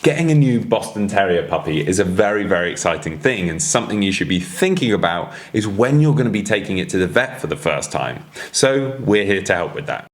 Getting a new Boston Terrier puppy is a very, very exciting thing, and something you should be thinking about is when you're going to be taking it to the vet for the first time. So we're here to help with that.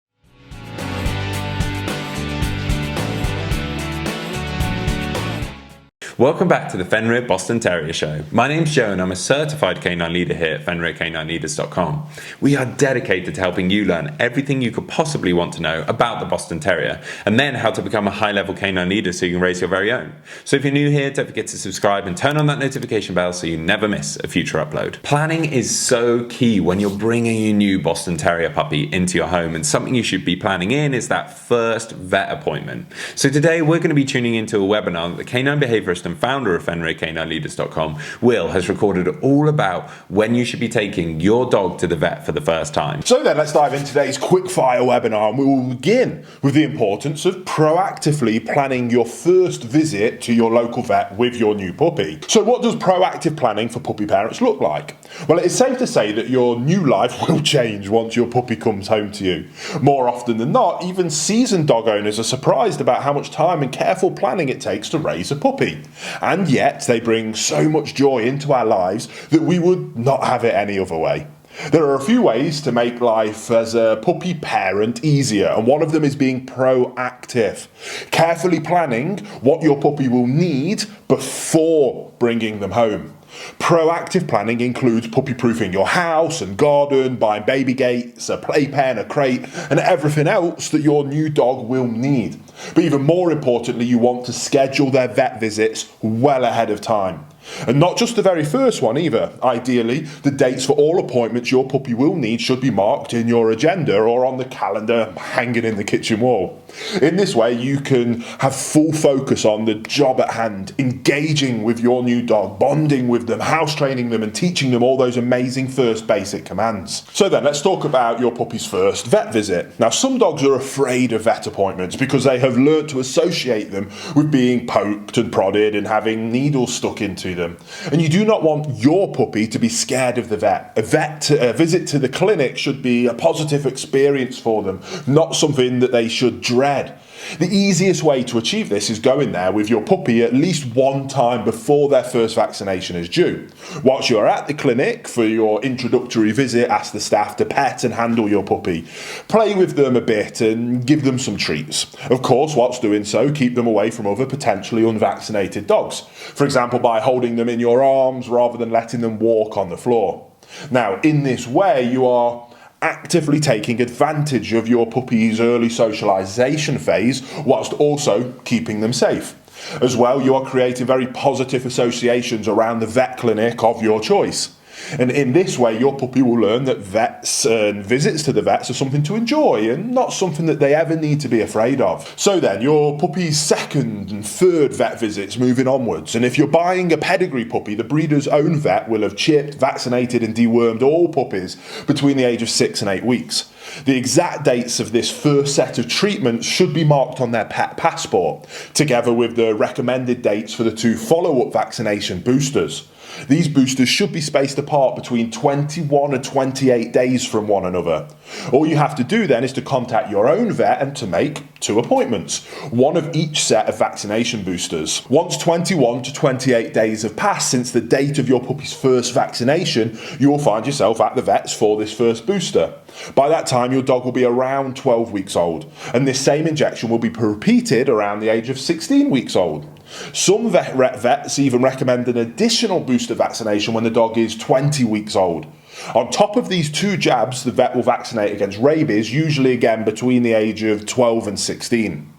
Welcome back to the Fenrir Boston Terrier Show. My name's Joe and I'm a certified canine leader here at FenrirCanineLeaders.com. We are dedicated to helping you learn everything you could possibly want to know about the Boston Terrier and then how to become a high-level canine leader so you can raise your very own. So if you're new here, don't forget to subscribe and turn on that notification bell so you never miss a future upload. Planning is so key when you're bringing a new Boston Terrier puppy into your home, and something you should be planning in is that first vet appointment. So today we're going to be tuning into a webinar that the canine behaviorist and founder of FenrirCanineLeaders.com, Will, has recorded all about when you should be taking your dog to the vet for the first time. So then let's dive into today's Quickfire Webinar, and we will begin with the importance of proactively planning your first visit to your local vet with your new puppy. So what does proactive planning for puppy parents look like? Well, it is safe to say that your new life will change once your puppy comes home to you. More often than not, even seasoned dog owners are surprised about how much time and careful planning it takes to raise a puppy. And yet they bring so much joy into our lives that we would not have it any other way. There are a few ways to make life as a puppy parent easier, and one of them is being proactive. Carefully planning what your puppy will need before bringing them home. Proactive planning includes puppy-proofing your house and garden, buying baby gates, a playpen, a crate, and everything else that your new dog will need. But even more importantly, you want to schedule their vet visits well ahead of time. And not just the very first one either. Ideally, the dates for all appointments your puppy will need should be marked in your agenda or on the calendar hanging in the kitchen wall. In this way, you can have full focus on the job at hand, engaging with your new dog, bonding with them, house training them, and teaching them all those amazing first basic commands. So then, let's talk about your puppy's first vet visit. Now, some dogs are afraid of vet appointments because they have learned to associate them with being poked and prodded and having needles stuck into them. And you do not want your puppy to be scared of the vet. A visit to the clinic should be a positive experience for them, not something that they should dread. The easiest way to achieve this is going there with your puppy at least one time before their first vaccination is due. Whilst you're at the clinic for your introductory visit, ask the staff to pet and handle your puppy. Play with them a bit and give them some treats. Of course, whilst doing so, keep them away from other potentially unvaccinated dogs. For example, by holding them in your arms rather than letting them walk on the floor. Now, in this way, you are actively taking advantage of your puppy's early socialization phase whilst also keeping them safe. As well, you are creating very positive associations around the vet clinic of your choice. And in this way, your puppy will learn that vets and visits to the vets are something to enjoy and not something that they ever need to be afraid of. So then, your puppy's second and third vet visits moving onwards. And if you're buying a pedigree puppy, the breeder's own vet will have chipped, vaccinated and dewormed all puppies between the age of 6 and 8 weeks. The exact dates of this first set of treatments should be marked on their pet passport, together with the recommended dates for the 2 follow-up vaccination boosters. These boosters should be spaced apart between 21 and 28 days from one another. All you have to do then is to contact your own vet and to make 2 appointments, one of each set of vaccination boosters. Once 21 to 28 days have passed since the date of your puppy's first vaccination, you will find yourself at the vets for this first booster. By that time, your dog will be around 12 weeks old, and this same injection will be repeated around the age of 16 weeks old. Some vets even recommend an additional booster vaccination when the dog is 20 weeks old. On top of these 2 jabs, the vet will vaccinate against rabies, usually again between the age of 12 and 16.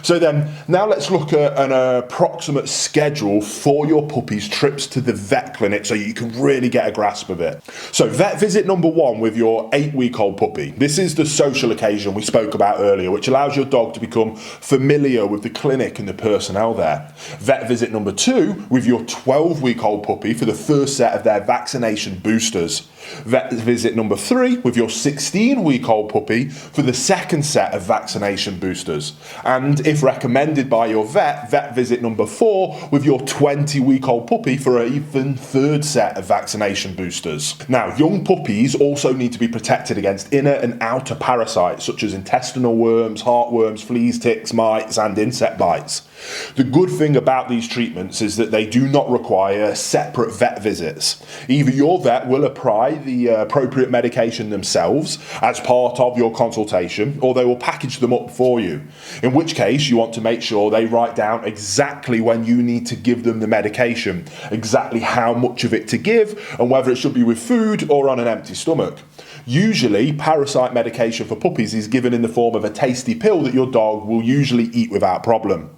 So then, now let's look at an approximate schedule for your puppy's trips to the vet clinic so you can really get a grasp of it. So vet visit number 1 with your 8-week-old puppy. This is the social occasion we spoke about earlier, which allows your dog to become familiar with the clinic and the personnel there. Vet visit number 2 with your 12-week-old puppy for the first set of their vaccination boosters. Vet visit number 3 with your 16-week-old puppy for the second set of vaccination boosters. And and, if recommended by your vet, vet visit number 4 with your 20-week-old puppy for an even third set of vaccination boosters. Now, young puppies also need to be protected against inner and outer parasites such as intestinal worms, heartworms, fleas, ticks, mites, and insect bites. The good thing about these treatments is that they do not require separate vet visits. Either your vet will apply the appropriate medication themselves as part of your consultation, or they will package them up for you. In which case, you want to make sure they write down exactly when you need to give them the medication, exactly how much of it to give, and whether it should be with food or on an empty stomach. Usually, parasite medication for puppies is given in the form of a tasty pill that your dog will usually eat without problem.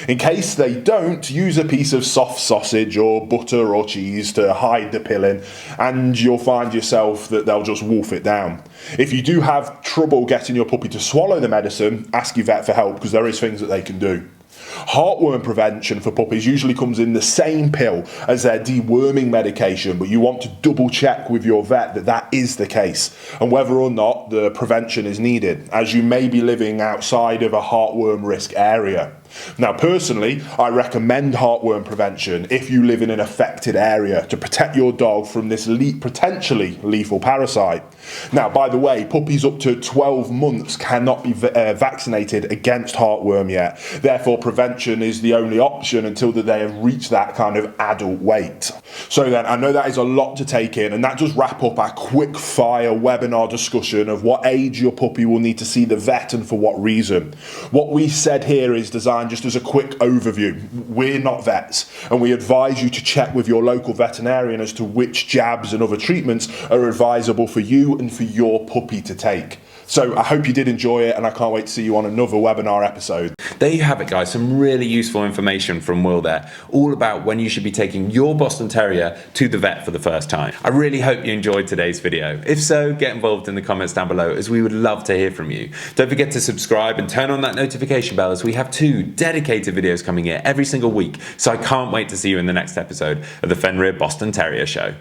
In case they don't, use a piece of soft sausage or butter or cheese to hide the pill in, and you'll find yourself that they'll just wolf it down. If you do have trouble getting your puppy to swallow the medicine, ask your vet for help, because there is things that they can do. Heartworm prevention for puppies usually comes in the same pill as their deworming medication, but you want to double check with your vet that that is the case and whether or not the prevention is needed, as you may be living outside of a heartworm risk area. Now, personally, I recommend heartworm prevention if you live in an affected area to protect your dog from this potentially lethal parasite. Now, by the way, puppies up to 12 months cannot be vaccinated against heartworm yet. Therefore, prevention is the only option until they have reached that kind of adult weight. So then, I know that is a lot to take in, and that does wrap up our quick fire webinar discussion of what age your puppy will need to see the vet and for what reason. What we said here is designed just as a quick overview. We're not vets, and we advise you to check with your local veterinarian as to which jabs and other treatments are advisable for you and for your puppy to take. So I hope you did enjoy it, and I can't wait to see you on another webinar episode. There you have it, guys. Some really useful information from Will there, all about when you should be taking your Boston Terrier to the vet for the first time. I really hope you enjoyed today's video. If so, get involved in the comments down below, as we would love to hear from you. Don't forget to subscribe and turn on that notification bell, as we have 2 dedicated videos coming here every single week. So I can't wait to see you in the next episode of the Fenrir Boston Terrier Show.